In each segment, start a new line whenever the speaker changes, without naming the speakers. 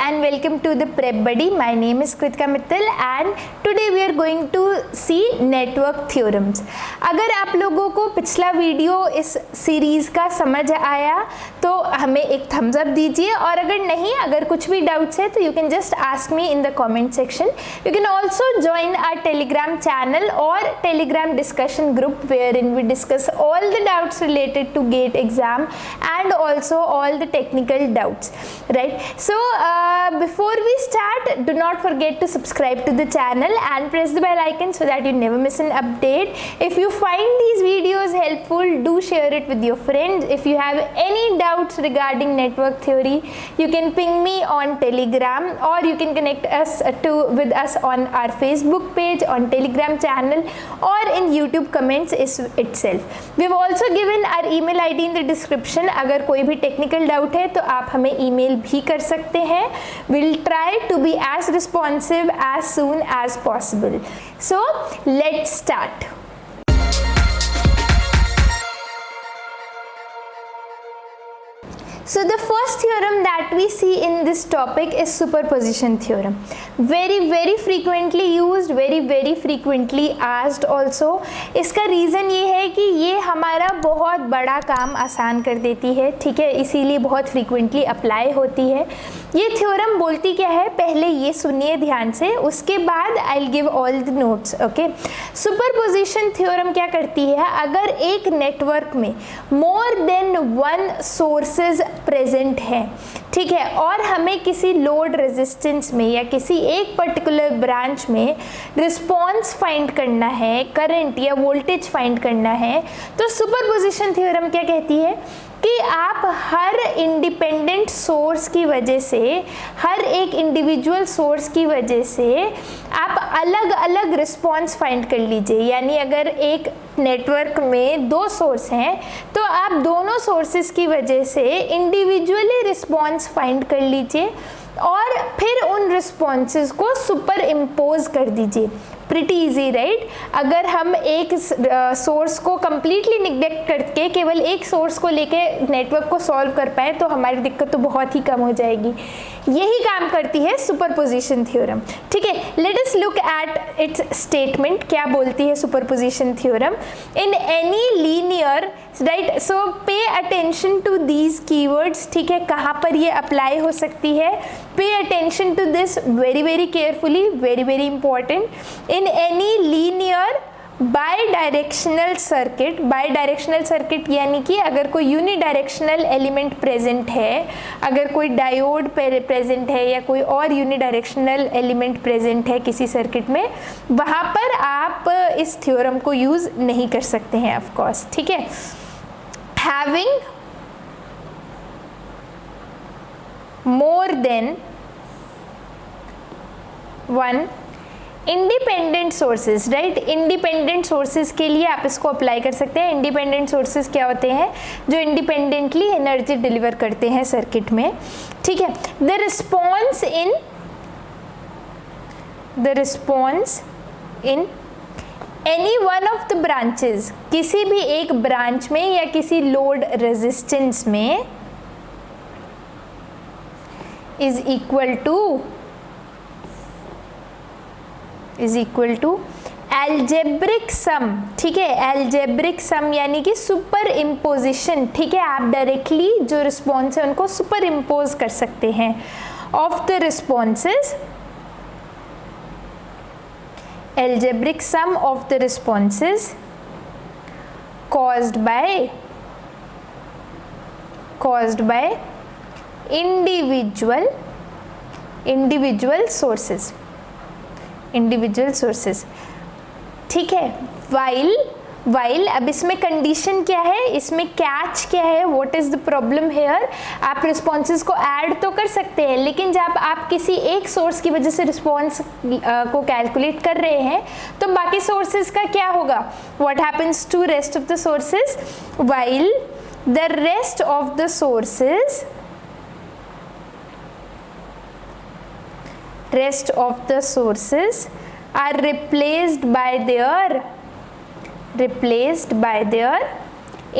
and welcome to the Prep Buddy. My name is Kritika Mittal and today we are going to see network theorems. अगर आप लोगों को पिछला video इस series का समझ आया तो हमें एक थम्स अप दीजिए, और अगर नहीं, अगर कुछ भी डाउट्स है तो you can just ask me in the comment section. You can also join our Telegram channel और Telegram discussion group wherein we discuss all the doubts related to GATE exam and also all the technical doubts, right? So before we start, do not forget to subscribe to the channel and press the bell icon so that you never miss an update. If you find these videos helpful, do share it with your friends. If you have any doubts regarding network theory, you can ping me on Telegram, or you can connect us with us on our Facebook page, on Telegram channel, or in YouTube comments itself. We've also given our email ID in the description. अगर कोई भी technical doubt है तो आप हमें email भी कर सकते हैं. We'll try to be as responsive as soon as possible. So let's start. So the first theorem that we see in this topic is superposition theorem. Very frequently used, very frequently asked also. इसका reason ये है कि ये हमारा बहुत बड़ा काम आसान कर देती है, ठीक है, इसीलिए बहुत फ्रीक्वेंटली अप्लाई होती है. ये थ्योरम बोलती क्या है, पहले ये सुनिए ध्यान से, उसके बाद I will give all the notes. Okay, superposition theorem क्या करती है, अगर एक नेटवर्क में more than one sources present है, ठीक है, और हमें किसी लोड रेजिस्टेंस में या किसी एक पर्टिकुलर ब्रांच में रिस्पॉन्स फाइंड करना है, करंट या वोल्टेज फाइंड करना है, तो सुपरपोजिशन थ्योरम क्या कहती है कि आप हर इंडिपेंडेंट सोर्स की वजह से, हर एक इंडिविजुअल सोर्स की वजह से आप अलग अलग रिस्पॉन्स फाइंड कर लीजिए. यानी अगर एक नेटवर्क में दो सोर्स हैं तो आप दोनों सोर्सेज की वजह से इंडिविजुअली रिस्पॉन्स फाइंड कर लीजिए और फिर उन रिस्पॉन्सेज को सुपर इम्पोज कर दीजिए. Pretty easy, right? अगर हम एक सोर्स को कम्प्लीटली निग्लेक्ट करके केवल एक सोर्स को लेके नेटवर्क को सॉल्व कर पाए तो हमारी दिक्कत तो बहुत ही कम हो जाएगी. यही काम करती है सुपरपोजिशन थ्योरम, ठीक है. Let us look at its statement. क्या बोलती है superposition theorem? In any linear, right, so pay attention to these keywords, ठीक है, कहाँ पर ये अप्लाई हो सकती है. Pay attention to this very carefully, very important. In any linear bidirectional circuit, bidirectional circuit यानी कि अगर कोई यूनिडायरेक्शनल एलिमेंट प्रेजेंट है, अगर कोई डायोड प्रेजेंट है या कोई और यूनिडायरेक्शनल एलिमेंट प्रेजेंट है किसी सर्किट में, वहाँ पर आप इस थ्योरम को यूज़ नहीं कर सकते हैं ऑफ कोर्स, ठीक है. Having more than one independent sources, right. Independent sources के लिए आप इसको अप्लाई कर सकते हैं. इंडिपेंडेंट सोर्सेज क्या होते हैं? जो इंडिपेंडेंटली एनर्जी डिलीवर करते हैं सर्किट में, ठीक है. The response in any one of the branches, किसी भी एक ब्रांच में या किसी लोड रेजिस्टेंस में, is equal to algebraic sum, ठीक है. एल्जेब्रिक सम यानी कि सुपर इम्पोजिशन, ठीक है. आप डायरेक्टली जो रिस्पॉन्स है उनको सुपर इम्पोज कर सकते हैं of the responses. Algebraic sum of the responses caused by individual sources, ठीक है. while अब इसमें कंडीशन क्या है, इसमें कैच क्या है, what is the problem here? आप रिस्पॉन्सेज को ऐड तो कर सकते हैं, लेकिन जब आप किसी एक सोर्स की वजह से रिस्पॉन्स को कैलकुलेट कर रहे हैं तो बाकी सोर्सेज का क्या होगा? What happens to rest of the sources? while the rest of the sources are replaced by their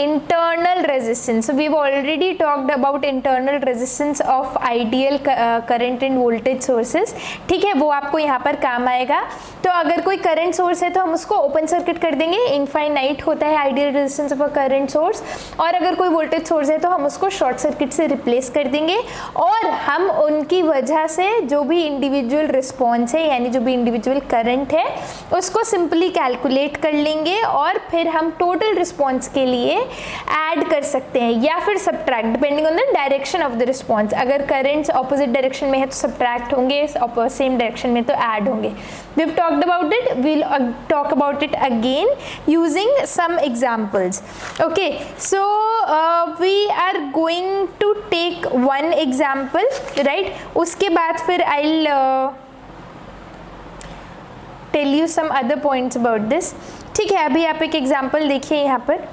internal resistance. So we've already talked about internal resistance of ideal current and voltage sources. ठीक है, वो आपको यहाँ पर काम आएगा. तो अगर कोई करंट सोर्स है तो हम उसको ओपन सर्किट कर देंगे, इनफाइनाइट होता है ideal resistance of a current source. और अगर कोई वोल्टेज सोर्स है तो हम उसको शॉर्ट सर्किट से रिप्लेस कर देंगे और हम उनकी वजह से जो भी इंडिविजुअल रिस्पॉन्स है यानी जो भी इंडिविजुअल करंट है उसको सिंपली कैलकुलेट कर लेंगे और फिर हम टोटल रिस्पॉन्स के लिए ऐड कर सकते हैं या फिर subtract depending on the direction of the response. अगर करंट्स ऑपोजिट डायरेक्शन में है तो सब्ट्रैक्ट होंगे, सेम डायरेक्शन में तो ऐड होंगे. We've talked about it, we'll talk about it again using some examples. Okay, so we are going to take one example, right? उसके बाद फिर I'll tell you some other points about this. ठीक है, अभी आप एक example देखिए यहाँ पर.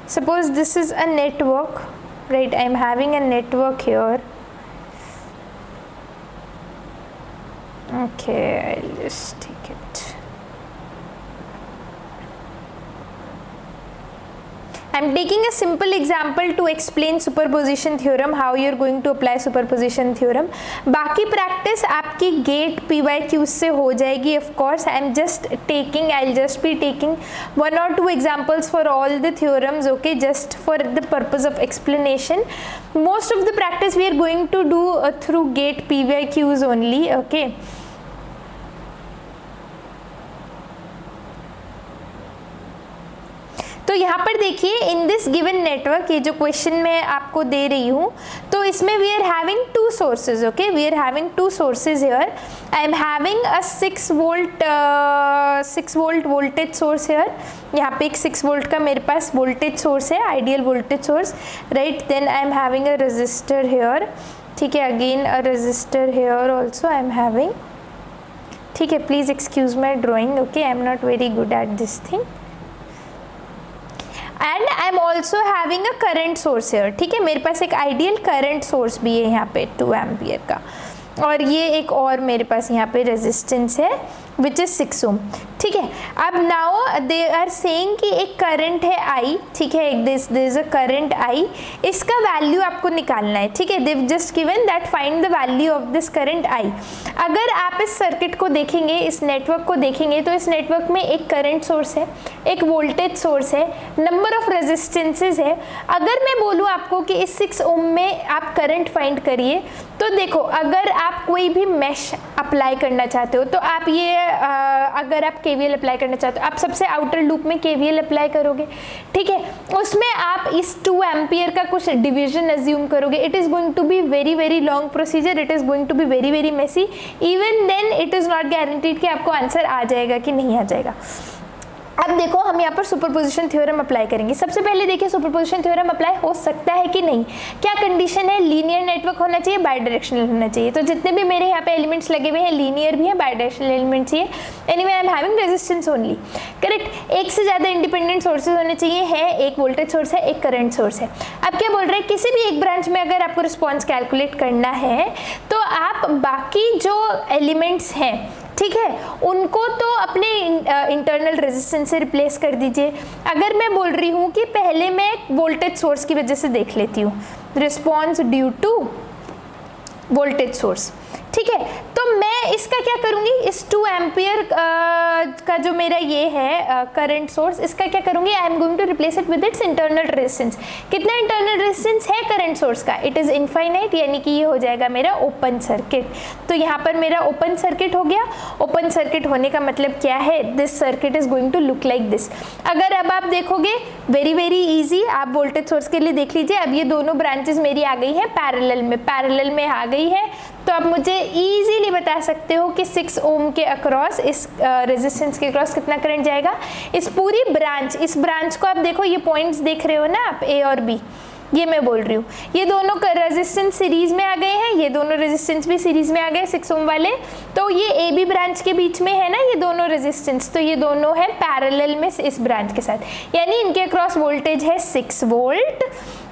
Suppose this is a network, right? I am having a network here. Okay, I'll just take it. I'm taking a simple example to explain superposition theorem, how you're going to apply superposition theorem. बाकी practice आपकी gate PYQ से हो जाएगी. Of course, I'll just be taking one or two examples for all the theorems, okay, just for the purpose of explanation. Most of the practice we are going to do through gate PYQs only, okay. तो यहाँ पर देखिए in this given network, ये जो question मैं आपको दे रही हूँ तो इसमें we are having two sources. Okay, we are having two sources here. I am having a 6 volt voltage source here. यहाँ पे एक 6 वोल्ट का मेरे पास वोल्टेज सोर्स है, ideal voltage source, right. Then I am having a resistor here. ठीक है, again a resistor here also I am having. ठीक है, please excuse my drawing. Okay, I am not very good at this thing. And I am also having a current source here. ठीक है, मेरे पास एक ideal current source भी है यहाँ पे 2 एम्पियर का. और ये एक और मेरे पास यहाँ पे रेजिस्टेंस है विच इज़ 6 ओम. ठीक है, अब नाउ दे आर सेइंग कि एक करंट है आई. ठीक है, this is a current I. इसका वैल्यू आपको निकालना है. ठीक है, they just given that find the value of this current I. अगर आप इस सर्किट को देखेंगे, इस नेटवर्क को देखेंगे तो इस नेटवर्क में एक करंट सोर्स है, एक वोल्टेज सोर्स है, नंबर ऑफ रेजिस्टेंसेज है. अगर मैं बोलूँ आपको कि इस 6 ओम में आप करंट फाइंड करिए तो देखो, अगर आप कोई भी मैश अप्लाई करना चाहते हो तो आप ये अगर आप KVL अप्लाई करना चाहते हो आप सबसे आउटर लूप में KVL अप्लाई करोगे. ठीक है, उसमें आप इस 2 एम्पियर का कुछ डिवीजन अज्यूम करोगे. It is going to be very very long procedure. It is going to be very very messy. Even then it is not guaranteed कि आपको आंसर आ जाएगा कि नहीं आ जाएगा. अब देखो हम यहाँ पर सुपरपोजिशन थ्योरम अप्लाई करेंगे. सबसे पहले देखिए सुपरपोजिशन थ्योरम अप्लाई हो सकता है कि नहीं. क्या कंडीशन है? लीनियर नेटवर्क होना चाहिए, बाई डायरेक्शनल होना चाहिए. तो जितने भी मेरे यहाँ पे एलिमेंट्स लगे हुए हैं लीनियर भी है, बाई डायरेक्शनल एलिमेंट्स ही है. Anyway I am having resistance only. Correct. एक से ज़्यादा इंडिपेंडेंट सोर्सेज होने चाहिए. है एक वोल्टेज सोर्स है, एक करंट सोर्स है. अब क्या बोल रहे हैं, किसी भी एक ब्रांच में अगर आपको रिस्पॉन्स कैलकुलेट करना है तो आप बाकी जो एलिमेंट्स हैं, ठीक है, उनको तो अपने इंटरनल रेजिस्टेंस से रिप्लेस कर दीजिए. अगर मैं बोल रही हूँ कि पहले मैं वोल्टेज सोर्स की वजह से देख लेती हूँ, response due to voltage source. ठीक है, तो मैं इसका क्या करूँगी, इस 2 एम्पियर का जो मेरा ये है करंट सोर्स, इसका क्या करूँगी, I am going to replace it with its internal resistance. कितना इंटरनल रेजिस्टेंस है करंट सोर्स का? इट इज़ इनफाइनाइट, यानी कि ये हो जाएगा मेरा ओपन सर्किट. तो यहाँ पर मेरा ओपन सर्किट हो गया. ओपन सर्किट होने का मतलब क्या है, this circuit is going to look like this. अगर अब आप देखोगे वेरी वेरी ईजी, आप वोल्टेज सोर्स के लिए देख लीजिए. अब ये दोनों ब्रांचेस मेरी आ गई है पैरेलल में आ गई है. तो आप मुझे इजीली बता सकते हो कि 6 ओम के अक्रॉस, इस रेजिस्टेंस के अक्रॉस कितना करंट जाएगा. इस पूरी ब्रांच, इस ब्रांच को आप देखो, ये पॉइंट्स देख रहे हो ना आप, ए और बी, ये मैं बोल रही हूँ. ये दोनों रेजिस्टेंस सीरीज में आ गए हैं, ये दोनों रेजिस्टेंस भी सीरीज में आ गए 6 ओम वाले. तो ये ए बी ब्रांच के बीच में है ना ये दोनों रेजिस्टेंस, तो ये दोनों है पैरेलल में इस ब्रांच के साथ. यानी इनके अक्रॉस वोल्टेज है 6 वोल्ट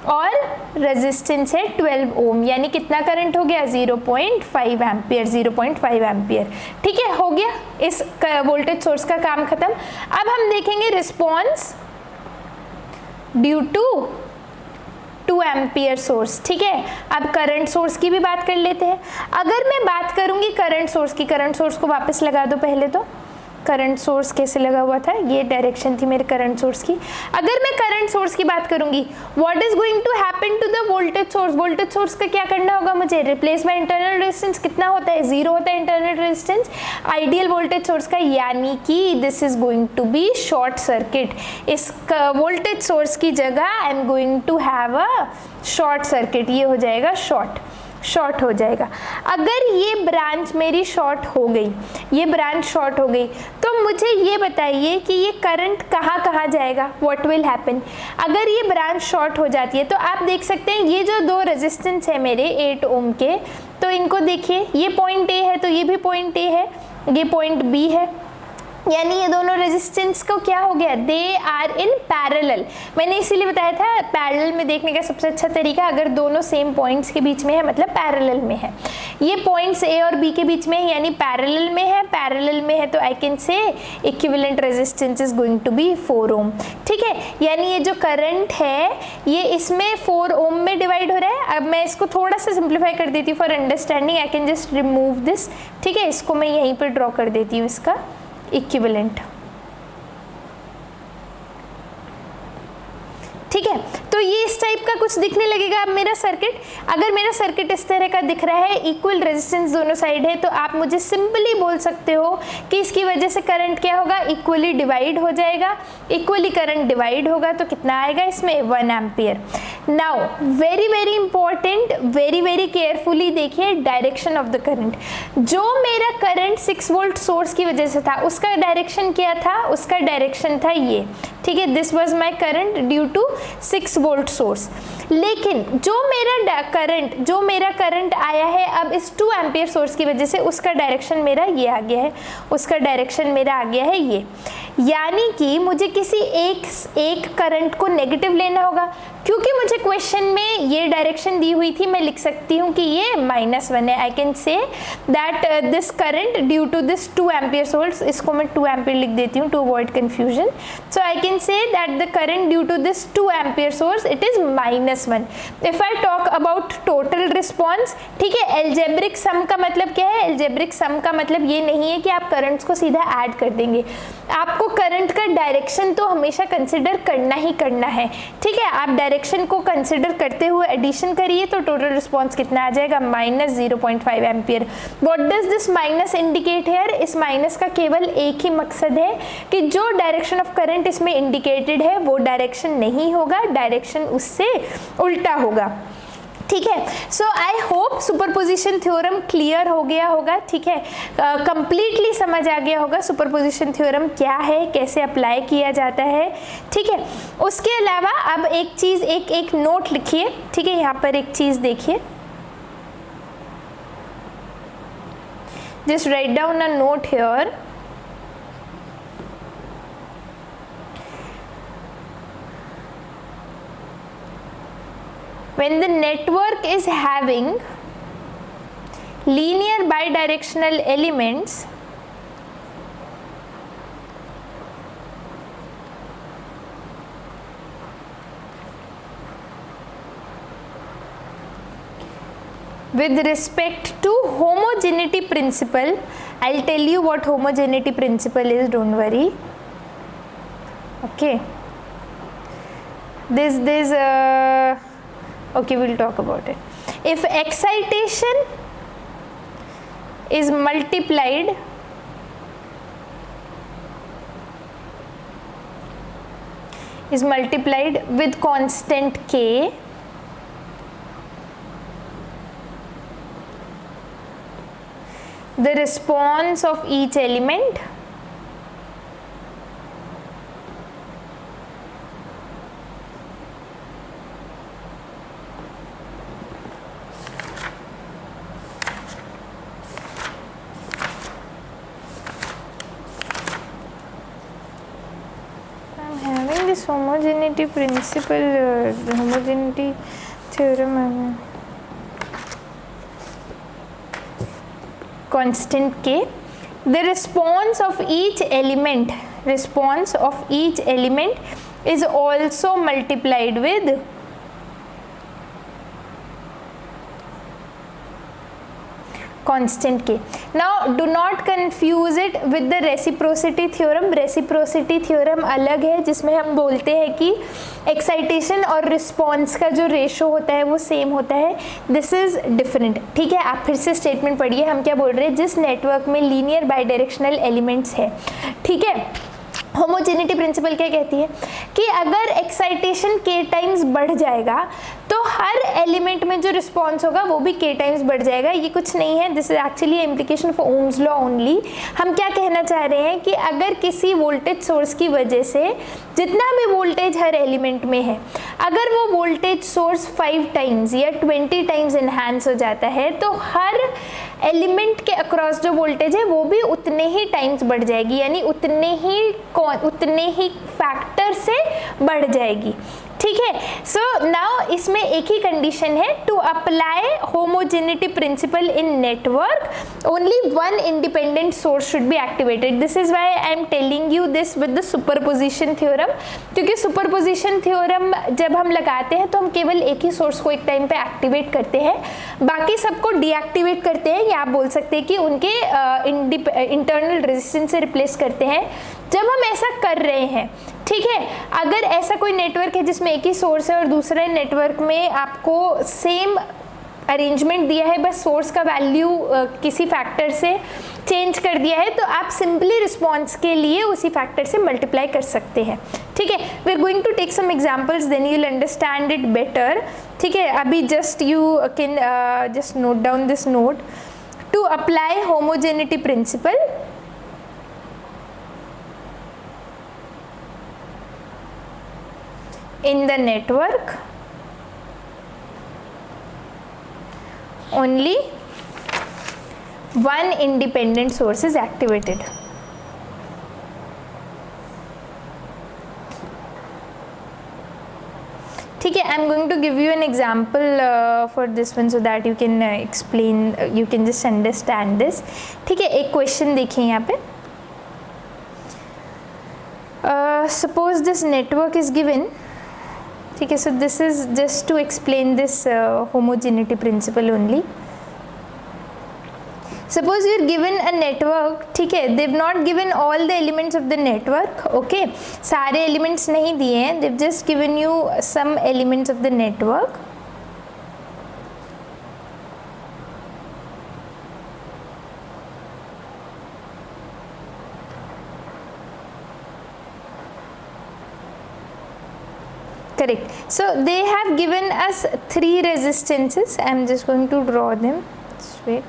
और रेजिस्टेंस है 12 ओम. यानी कितना करंट हो गया, 0.5 एम्पियर. 0.5 एम्पियर. ठीक है, हो गया इस वोल्टेज सोर्स का काम खत्म. अब हम देखेंगे response due to 2 ampere source. ठीक है, अब करंट सोर्स की भी बात कर लेते हैं। अगर मैं बात करूंगी करंट सोर्स की, करंट सोर्स को वापस लगा दो पहले तो, करंट सोर्स कैसे लगा हुआ था, ये डायरेक्शन थी मेरे करंट सोर्स की। अगर मैं करंट सोर्स की बात करूंगी, what is going to happen to the voltage source, voltage source का क्या करना होगा मुझे, रिप्लेस बाय इंटरनल रेजिस्टेंस। कितना होता है, 0 होता है internal resistance ideal voltage source का, यानी कि this is going to be short circuit. इस वोल्टेज सोर्स की जगह I am going to have a short circuit, ये हो जाएगा शॉर्ट हो जाएगा। अगर ये ब्रांच मेरी शॉर्ट हो गई, ये ब्रांच शॉर्ट हो गई, तो मुझे ये बताइए कि ये करंट कहाँ जाएगा, व्हाट विल हैपन। अगर ये ब्रांच शॉर्ट हो जाती है तो आप देख सकते हैं ये जो 2 रेजिस्टेंस है मेरे 8 ओम के, तो इनको देखिए, ये पॉइंट ए है तो ये भी पॉइंट ए है, ये पॉइंट बी है, यानी ये दोनों रेजिस्टेंस को क्या हो गया, दे आर इन पैरेलल। मैंने इसीलिए बताया था पैरेलल में देखने का सबसे अच्छा तरीका, अगर दोनों सेम पॉइंट्स के बीच में है मतलब पैरेलल में है। ये पॉइंट्स ए और बी के बीच में है यानी पैरेलल में है, पैरेलल में है तो I can say equivalent resistance is going to be 4 ohm. ठीक है, यानी ये जो करंट है ये इसमें 4 ओम में डिवाइड हो रहा है। अब मैं इसको थोड़ा सा सिंप्लीफाई कर देती हूँ for understanding, I can just remove this. ठीक है, इसको मैं यहीं पर ड्रॉ कर देती हूँ इसका इक्विवेलेंट। ठीक है, तो ये इस टाइप का कुछ दिखने लगेगा। अब मेरा सर्किट, अगर मेरा सर्किट इस तरह का दिख रहा है, इक्वल रेजिस्टेंस दोनों साइड है, तो आप मुझे सिंपली बोल सकते हो कि इसकी वजह से करंट क्या होगा, इक्वली डिवाइड हो जाएगा। इक्वली करंट डिवाइड होगा तो कितना आएगा इसमें, 1 ampere. Now very very important, very very carefully देखिए डायरेक्शन ऑफ द करंट। जो मेरा करंट 6 वोल्ट सोर्स की वजह से था, उसका डायरेक्शन क्या था, उसका डायरेक्शन था ये। ठीक है, this was my current due to 6 volt source. लेकिन जो मेरा करंट आया है अब इस 2 एम्पियर सोर्स की वजह से, उसका डायरेक्शन मेरा ये आ गया है, उसका डायरेक्शन मेरा आ गया है ये। यानी कि मुझे किसी एक करंट को नेगेटिव लेना होगा, क्योंकि मुझे क्वेश्चन में ये डायरेक्शन दी हुई थी। मैं लिख सकती हूँ कि ये -1 है। I can say that this current due to this 2 ampere source, इसको मैं 2 एम्पियर लिख देती हूँ to avoid confusion. So I can say that the current due to this 2 ampere source it is -1। If I talk about total response, ठीक है, algebraic sum का मतलब क्या है, एल्जेब्रिक सम का मतलब ये नहीं है कि आप करंट्स को सीधा ऐड कर देंगे, आपको करंट का डायरेक्शन तो हमेशा कंसिडर करना ही करना है। ठीक है, आप डायरेक्शन को कंसिडर करते हुए एडिशन करिए तो टोटल रिस्पॉन्स कितना आ जाएगा, -0.5 ampere. What does this minus indicate here, इस माइनस का केवल एक ही मकसद है कि जो डायरेक्शन ऑफ करंट इसमें इंडिकेटेड है वो डायरेक्शन नहीं होगा, डायरेक्शन उससे उल्टा होगा। ठीक है, so I hope superposition theorem clear हो गया होगा। ठीक है, कंप्लीटली समझ आ गया होगा सुपरपोजिशन थ्योरम क्या है, कैसे अप्लाई किया जाता है। ठीक है, उसके अलावा अब एक चीज़, एक नोट लिखिए। ठीक है, यहाँ पर एक चीज़ देखिए, just write down a note here. When the network is having linear bidirectional elements, with respect to homogeneity principle, I'll tell you what homogeneity principle is, don't worry. Okay, this okay, we'll talk about it. If excitation is multiplied with constant K, the response of each element this homogeneity principle, homogeneity theorem, constant K, the response of each element is also multiplied with constant k. Now do not confuse it with the reciprocity theorem. Reciprocity theorem अलग है, जिसमें हम बोलते हैं कि excitation और response का जो रेशो होता है वो सेम होता है. This is different. ठीक है, आप फिर से स्टेटमेंट पढ़िए. हम क्या बोल रहे हैं, जिस नेटवर्क में लीनियर बाइडायरेक्शनल एलिमेंट्स है, ठीक है, होमोजेनिटी प्रिंसिपल क्या कहती है कि अगर एक्साइटेशन k टाइम्स बढ़ जाएगा तो हर एलिमेंट में जो रिस्पॉन्स होगा वो भी k टाइम्स बढ़ जाएगा. ये कुछ नहीं है, this is actually implication for Ohm's law only. हम क्या कहना चाह रहे हैं कि अगर किसी वोल्टेज सोर्स की वजह से जितना भी वोल्टेज हर एलिमेंट में है, अगर वो वोल्टेज सोर्स 5 टाइम्स या 20 टाइम्स इन्हांस हो जाता है तो हर एलिमेंट के अक्रॉस जो वोल्टेज है वो भी उतने ही टाइम्स बढ़ जाएगी, यानी उतने ही फैक्टर से बढ़ जाएगी. ठीक है, सो नाउ इसमें एक ही कंडीशन है, to apply homogeneity principle in network only one independent source should be activated. This is why I am telling you this with the superposition theorem, क्योंकि सुपरपोजिशन थ्योरम जब हम लगाते हैं तो हम केवल एक ही सोर्स को एक टाइम पे एक्टिवेट करते हैं, बाकी सबको डीएक्टिवेट करते हैं, या आप बोल सकते हैं कि उनके इंटरनल रेजिस्टेंस से रिप्लेस करते हैं. जब हम ऐसा कर रहे हैं, ठीक है, अगर ऐसा कोई नेटवर्क है जिसमें एक ही सोर्स है और दूसरे नेटवर्क में आपको सेम अरेंजमेंट दिया है, बस सोर्स का वैल्यू किसी फैक्टर से चेंज कर दिया है, तो आप सिंपली रिस्पॉन्स के लिए उसी फैक्टर से मल्टीप्लाई कर सकते हैं. ठीक है, we are going to take some examples, then you will understand it better. ठीक है, अभी just you can just note down this note. To apply homogeneity principle in the network, only one independent source is activated. ठीक है, I am going to give you an example for this one so that you can explain, you can just understand this. ठीक है, एक question देखिए यहाँ पे. Suppose this network is given. ठीक है, so this is just to explain this homogeneity principle only. Suppose you are given a network, ठीक है, they've not given all the elements of the network, okay, सारे elements नहीं दिए हैं, they've just given you some elements of the network. Correct. So they have given us 3 resistances. I am just going to draw them. Just wait.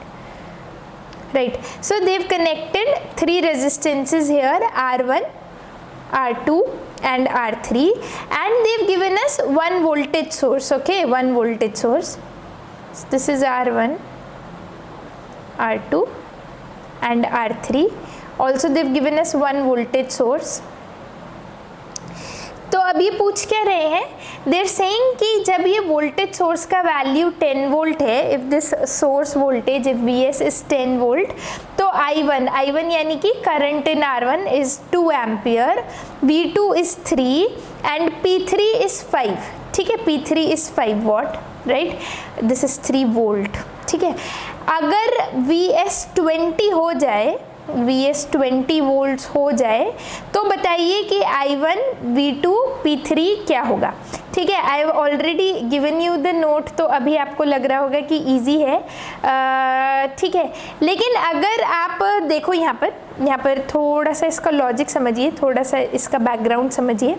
Right. So they've connected 3 resistances here, R1, R2 and R3, and they've given us one voltage source. Okay, one voltage source. So this is R1, R2 and R3. Also they've given us one voltage source. तो अब ये पूछ क्या रहे हैं, there saying कि जब ये वोल्टेज सोर्स का वैल्यू 10 वोल्ट है, if this source voltage if Vs is 10 volt, तो I1 यानी कि current in R1 is 2 ampere, V2 is 3 and P3 is 5. ठीक है, P3 is 5 what, right, this is 3 volt. ठीक है, अगर Vs 20 हो जाए, Vs 20 वोल्ट्स हो जाए, तो बताइए कि I1, V2, P3 क्या होगा. ठीक है, I have already given you the note, तो अभी आपको लग रहा होगा कि इजी है. ठीक है, लेकिन अगर आप देखो यहाँ पर थोड़ा सा इसका लॉजिक समझिए, थोड़ा सा इसका बैकग्राउंड समझिए.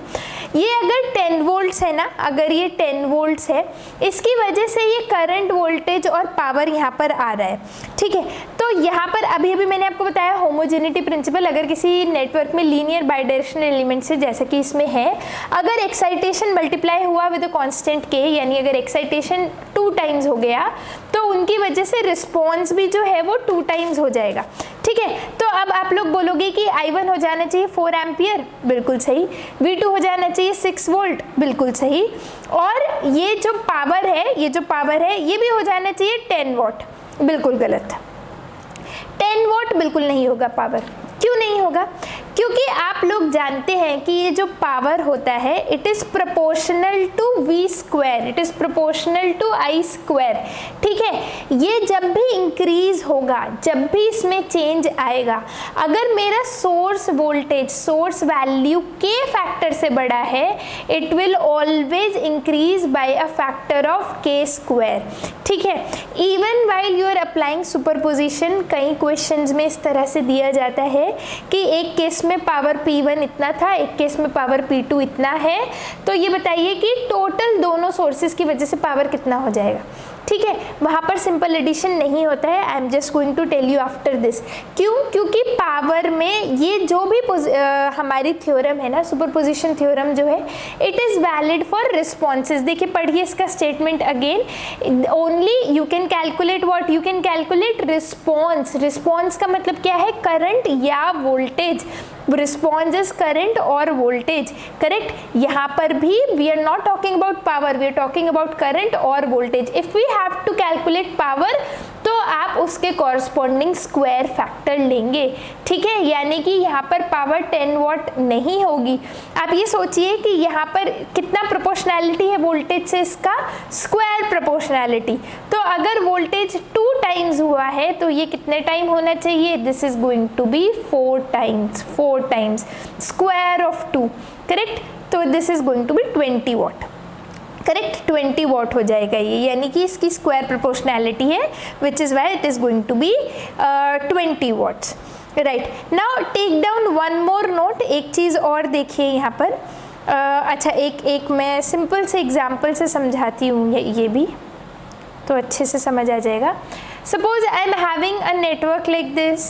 ये अगर 10 वोल्ट्स है ना, अगर ये 10 वोल्ट्स है, इसकी वजह से ये करंट, वोल्टेज और पावर यहाँ पर आ रहा है. ठीक है, तो यहाँ पर अभी मैंने आपको बताया होमोजेनिटी प्रिंसिपल, अगर किसी नेटवर्क में लीनियर बाइडायरेक्शनल एलिमेंट से, जैसे कि इसमें है, अगर एक्साइटेशन मल्टीप्लाई हुआ विद अ कांस्टेंट k, यानी अगर एक्साइटेशन 2 टाइम्स हो गया, तो उनकी वजह से रिस्पॉन्स भी जो है वो 2 टाइम्स हो जाएगा. ठीक है, तो अब आप लोग बोलोगे कि I1 हो जाना चाहिए 4 एम्पियर, बिल्कुल सही. V2 हो जाना चाहिए 6 वोल्ट, बिल्कुल सही. और ये जो पावर है ये भी हो जाना चाहिए 10 वॉट, बिल्कुल गलत. 10 वॉट बिल्कुल नहीं होगा पावर. क्यों नहीं होगा? क्योंकि आप लोग जानते हैं कि ये जो पावर होता है it is proportional to v square, it is proportional to i square. ठीक है, ये जब भी इंक्रीज होगा, जब भी इसमें चेंज आएगा, अगर मेरा सोर्स वोल्टेज, सोर्स वैल्यू के फैक्टर से बड़ा है, it will always increase by a factor of k square. ठीक है, even while you are applying superposition, कई क्वेश्चंस में इस तरह से दिया जाता है कि एक केस में पावर P1 इतना था, एक केस में पावर P2 इतना है, तो ये बताइए कि टोटल दोनों सोर्सेज की वजह से पावर कितना हो जाएगा। ठीक है, वहाँ पर सिंपल एडिशन नहीं होता है। I am just going to tell you after this. क्यों? क्योंकि पावर में ये जो भी हमारी थ्योरम है ना, सुपरपोजिशन थ्योरम जो है, it is valid for responses. देखिए, पढ़िए इसका statement again. Only you can calculate what, you can calculate response. Response का मतलब क्या है? करंट या वोल्टेज। रिस्पॉन्स इज करंट और वोल्टेज, करेक्ट। यहाँ पर भी we are not talking about power, we are talking about current और voltage. If we have to calculate power, तो आप उसके कॉरस्पॉन्डिंग स्क्वायर फैक्टर लेंगे। ठीक है, यानी कि यहाँ पर पावर 10 वॉट नहीं होगी। आप ये सोचिए कि यहाँ पर कितना प्रोपोर्शनैलिटी है वोल्टेज से, इसका स्क्वायर प्रोपोर्शनैलिटी। तो अगर वोल्टेज 2 टाइम्स हुआ है तो ये कितने टाइम होना चाहिए? This is going to be 4 times square of 2, correct. तो this is going to be 20 watt, correct. 20 watt हो जाएगा ये, यानी कि इसकी स्क्वायर प्रोपोर्शनैलिटी है, which is why it is going to be 20 watts, right. Now take down one more note, एक चीज़ और देखिए यहाँ पर। अच्छा, एक मैं सिंपल से एग्जाम्पल से समझाती हूँ ये भी, तो अच्छे से समझ आ जाएगा। Suppose I am having a network like this.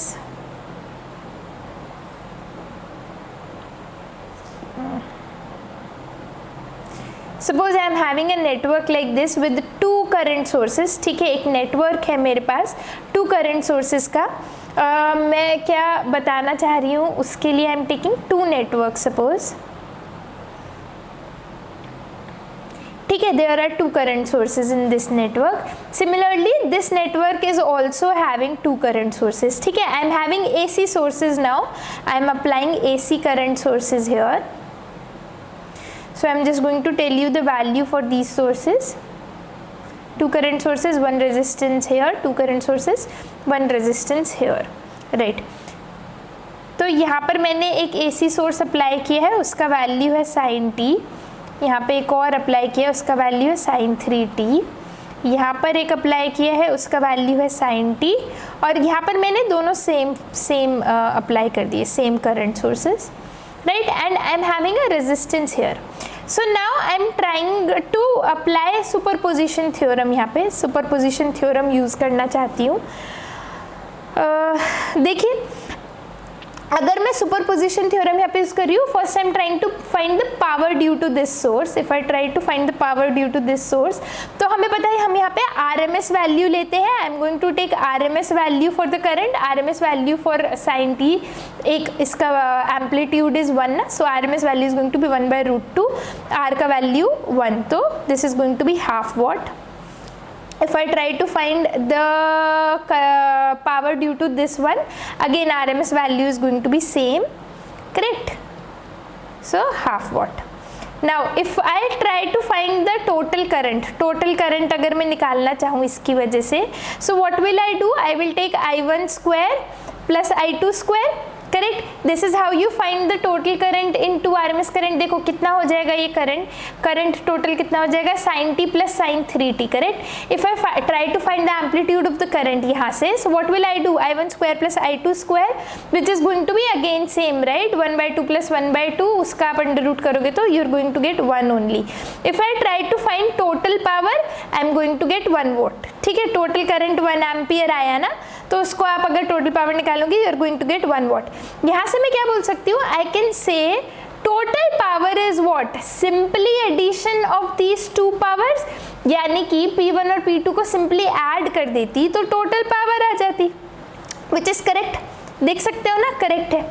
Suppose I am having a network like this with 2 current sources. ठीक है, एक नेटवर्क है मेरे पास 2 करंट सोर्सेज का। मैं क्या बताना चाह रही हूँ उसके लिए, I am taking 2 network suppose. ठीक है, there are 2 current sources in this network. Similarly, this network is also having 2 current sources. ठीक है, I am having AC sources now. I am applying AC current sources here. So I am just going to tell you the value for these sources. 2 current sources, 1 resistance here, 2 current sources, 1 resistance here, right. तो यहाँ पर मैंने एक AC source apply किया है, उसका value है sin t। यहाँ पे एक और अप्लाई किया है, उसका वैल्यू है sin 3t। यहाँ पर एक अप्लाई किया है, उसका वैल्यू है sin t। और यहाँ पर मैंने दोनों सेम अप्लाई कर दिए, same current sources, right. And I am having a resistance here. So now I am trying to apply superposition theorem. यहाँ पे सुपरपोजिशन थ्योरम यूज़ करना चाहती हूँ। देखिए, अगर मैं सुपरपोजिशन थ्योरम यहाँ पे यूज कर रही हूँ, first I am trying to find the power due to this source. If I try to find the power due to this source, तो हमें पता है हम यहाँ पे RMS वैल्यू लेते हैं। I am going to take RMS value for the current, RMS value for sin t। एक इसका एम्पलीट्यूड इज 1 ना, so RMS value is going to be 1/√2, R का वैल्यू 1, तो this is going to be half watt. If I try to find the power due to this one, again RMS value is going to be same, correct? So half watt. Now if I try to find the total current अगर मैं निकालना चाहूँ इसकी वजह से, so what will I do? I will take I1 square plus I2 square, correct. This is how you find the total current in two RMS current. देखो कितना हो जाएगा ये करंट टोटल कितना हो जाएगा? sin t plus sin 3t, correct. If I try to find the amplitude of the current यहाँ से, so what will I do? I1 square plus I2 square, which is going to be again same, right. 1/2 plus 1/2, उसका आप under root करोगे तो you are going to get 1 only. If I try to find total power, I am going to get 1 watt. ठीक है, total current 1 ampere आया ना, तो उसको आप अगर टोटल पावर निकालोगे you are going to get 1 watt. यहाँ से मैं क्या बोल सकती हूँ? I can say total power is what? Simply addition of these 2 powers, यानी कि P1 और P2 को सिंपली ऐड कर देती तो टोटल पावर आ जाती, विच इज करेक्ट। देख सकते हो ना, करेक्ट है।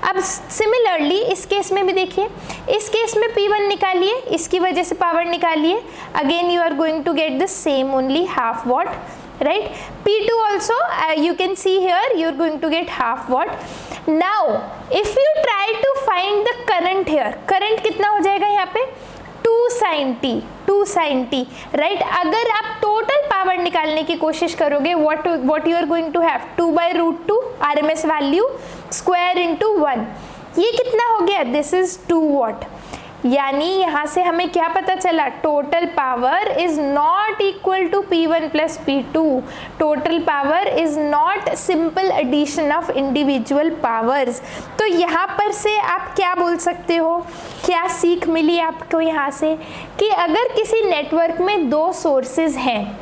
अब सिमिलरली इस केस में भी देखिए, इस केस में P1 निकालिए, इसकी वजह से पावर निकालिए, again you are going to get the same only half watt, right? P2 also you can see here you're going to get half watt. Now if you try to find the current here, current कितना हो जाएगा यहाँ पे 2 sin t, right? अगर आप total power निकालने की कोशिश करोगे what you are going to have 2/√2 RMS value square into 1, ये कितना हो गया, दिस इज 2 watt. यानी यहाँ से हमें क्या पता चला, total power is not equal to P1 plus P2. Total power is not simple addition of individual powers. तो यहाँ पर से आप क्या बोल सकते हो, क्या सीख मिली आपको यहाँ से, कि अगर किसी नेटवर्क में 2 सोर्सेज हैं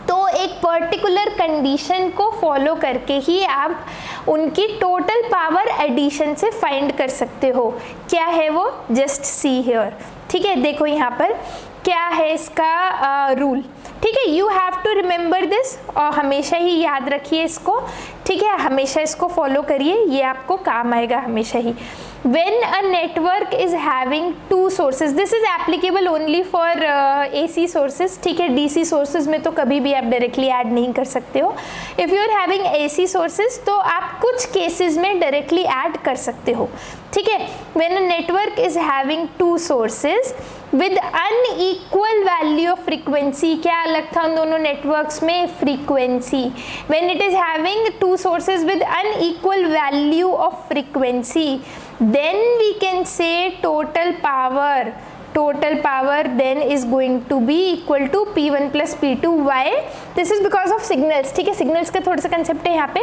तो एक पर्टिकुलर कंडीशन को फॉलो करके ही आप उनकी टोटल पावर एडिशन से फाइंड कर सकते हो. क्या है वो, जस्ट सी हियर. ठीक है, देखो यहाँ पर क्या है इसका रूल. ठीक है, you have to remember this, और हमेशा ही याद रखिए इसको. ठीक है, हमेशा इसको फॉलो करिए, ये आपको काम आएगा हमेशा ही. When a network is having 2 sources, this is applicable only for AC sources. ठीक है, DC sources में तो कभी भी आप डायरेक्टली ऐड नहीं कर सकते हो. If you are having AC sources तो आप कुछ केसेस में डायरेक्टली ऐड कर सकते हो. ठीक है, when a network is having 2 sources with unequal value of frequency, क्या अलग था उन दोनों नेटवर्क्स में, frequency. when it is having 2 sources with unequal value of frequency, then we can say total power then is going to be equal to P1 plus P2. Why? This is because of signals. ठीक है, signals का थोड़ा सा concept है यहाँ पे,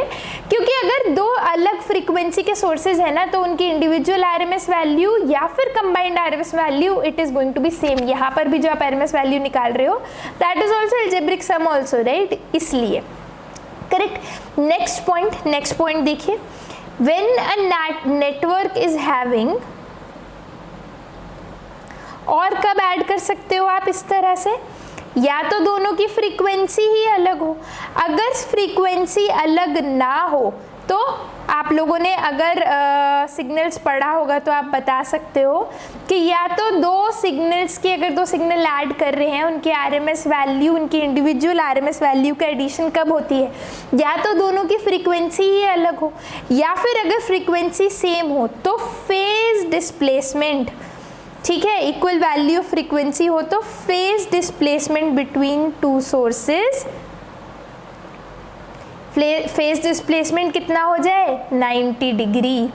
क्योंकि अगर 2 अलग फ्रीक्वेंसी के सोर्सेज है ना तो उनकी इंडिविजुअल RMS वैल्यू या फिर combined RMS value it is going to be same. यहाँ पर भी जो आप RMS वैल्यू निकाल रहे हो that is also algebraic sum also, right? इसलिए करेक्ट. नेक्स्ट पॉइंट देखिए, when a network is having, और कब ऐड कर सकते हो आप इस तरह से, या तो दोनों की फ्रीक्वेंसी ही अलग हो. अगर फ्रीक्वेंसी अलग ना हो तो आप लोगों ने अगर सिग्नल्स पढ़ा होगा तो आप बता सकते हो कि या तो 2 सिग्नल्स की, अगर 2 सिग्नल ऐड कर रहे हैं उनकी RMS वैल्यू, उनकी इंडिविजुअल RMS वैल्यू का एडिशन कब होती है, या तो दोनों की फ्रीक्वेंसी ही अलग हो, या फिर अगर फ्रीक्वेंसी सेम हो तो फेज डिस्प्लेसमेंट. ठीक है, इक्वल वैल्यू ऑफ फ्रीक्वेंसी हो तो phase displacement between 2 sources, phase displacement कितना हो जाए, 90 डिग्री.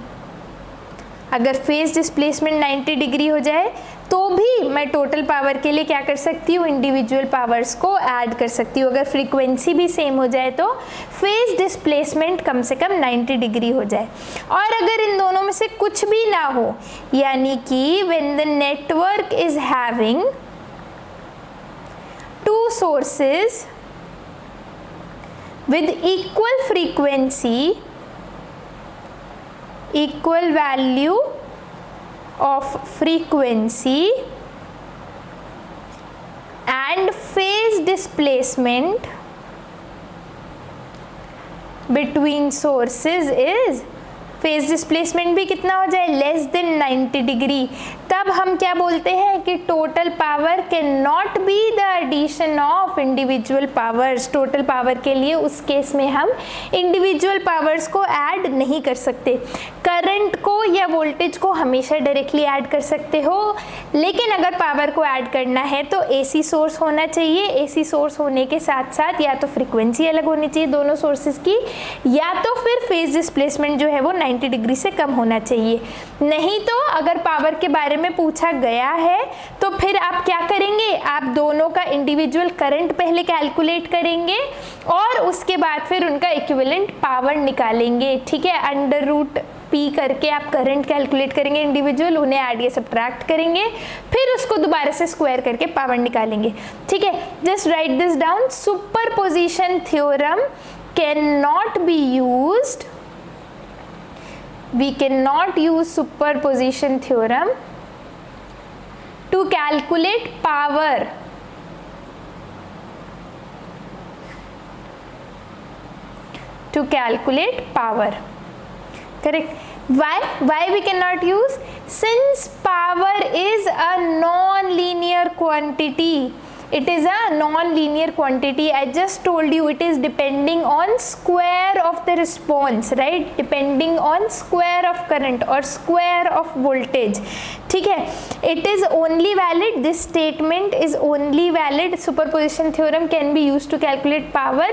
अगर फेज डिस्प्लेसमेंट 90 डिग्री हो जाए तो भी मैं टोटल पावर के लिए क्या कर सकती हूँ, इंडिविजुअल पावर्स को ऐड कर सकती हूँ. अगर फ्रीक्वेंसी भी सेम हो जाए तो फेज डिस्प्लेसमेंट कम से कम 90 डिग्री हो जाए. और अगर इन दोनों में से कुछ भी ना हो, यानी कि when the network is having 2 sources with equal frequency, equal value of frequency and phase displacement between sources is, phase displacement भी कितना हो जाए, लेस देन 90 डिग्री. तब हम क्या बोलते हैं कि total power can not be the addition of individual powers. Total power के लिए उस केस में हम इंडिविजुअल पावर्स को ऐड नहीं कर सकते. करंट को या वोल्टेज को हमेशा डायरेक्टली ऐड कर सकते हो, लेकिन अगर पावर को ऐड करना है तो AC सोर्स होना चाहिए. AC सोर्स होने के साथ साथ या तो फ्रीक्वेंसी अलग होनी चाहिए दोनों सोर्सेज की, या तो फिर फेज डिस्प्लेसमेंट जो है वो 90 डिग्री से कम होना चाहिए. नहीं तो अगर पावर के बारे में पूछा गया है तो फिर आप क्या करेंगे, आप दोनों का इंडिविजुअल करंट पहले कैलकुलेट करेंगे और उसके बाद फिर उनका इक्विवेलेंट पावर निकालेंगे. ठीक है, √P करके आप करंट कैलकुलेट करेंगे इंडिविजुअल, उन्हें ऐड या सब्ट्रैक्ट करेंगे, फिर उसको दोबारा से स्क्वायर करके पावर निकालेंगे. ठीक है, just right this down. Superposition theorem can not be used, we cannot use superposition theorem to calculate power. To calculate power, correct? Why we cannot use? Since power is a non-linear quantity, it is a non-linear quantity. I just told you it is depending on square of the response, right? Depending on square of current or square of voltage. ठीक है, it is only valid, this statement is only valid, superposition theorem can be used to calculate power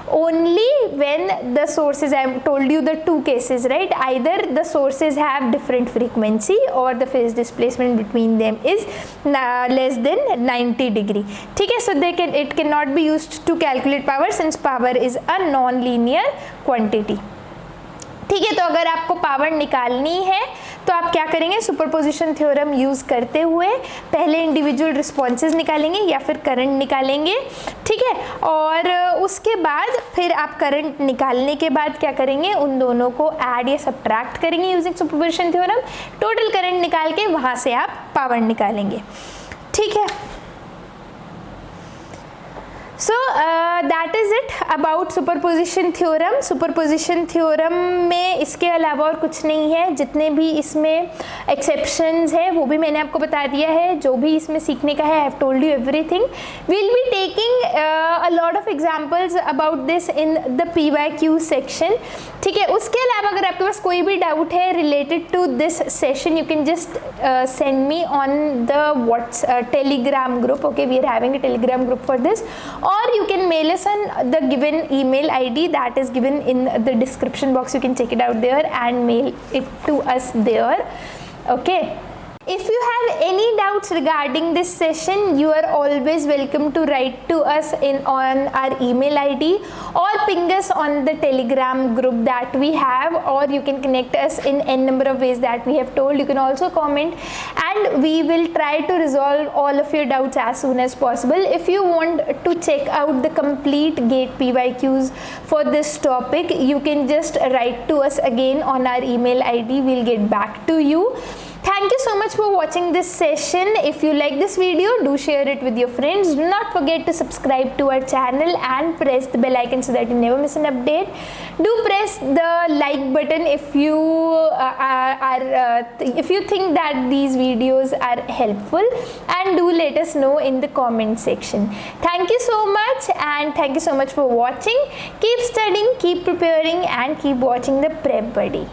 only when the sources, I have told you the two cases, right? Either the sources have different frequency or the phase displacement between them is less than 90 degree. ठीक है, so it cannot be used to calculate power since power is a non-linear quantity. ठीक है, तो अगर आपको power निकालनी है तो आप क्या करेंगे, सुपरपोजिशन थ्योरम यूज़ करते हुए पहले इंडिविजुअल रिस्पॉन्सेज निकालेंगे या फिर करंट निकालेंगे, ठीक है, और उसके बाद फिर आप करंट निकालने के बाद क्या करेंगे, उन दोनों को ऐड या सब्ट्रैक्ट करेंगे using superposition theorem, total current निकाल के वहाँ से आप पावर निकालेंगे. ठीक है, so that is it about superposition theorem. Superposition theorem में इसके अलावा और कुछ नहीं है. जितने भी इसमें एक्सेप्शंस है वो भी मैंने आपको बता दिया है. जो भी इसमें सीखने का है, I have told you everything. We'll be taking a lot of examples about this in the PYQ section. ठीक है, उसके अलावा अगर आपके पास कोई भी डाउट है related to this session, you can just send me on the Telegram group. Okay, we are having a Telegram group for this, or you can mail us on the given email ID that is given in the description box. You can check it out there and mail it to us there. Okay, if you have any doubts regarding this session, you are always welcome to write to us on our email ID or ping us on the Telegram group that we have, or you can connect us in n number of ways that we have told. You can also comment and we will try to resolve all of your doubts as soon as possible. If you want to check out the complete GATE PYQs for this topic, you can just write to us again on our email ID. We'll get back to you. Thank you so much for watching this session. If you like this video, do share it with your friends. Do not forget to subscribe to our channel and press the bell icon so that you never miss an update. Do press the like button if you if you think that these videos are helpful, and do let us know in the comment section. Thank you so much, and thank you so much for watching. Keep studying, keep preparing, and keep watching the Prep Buddy.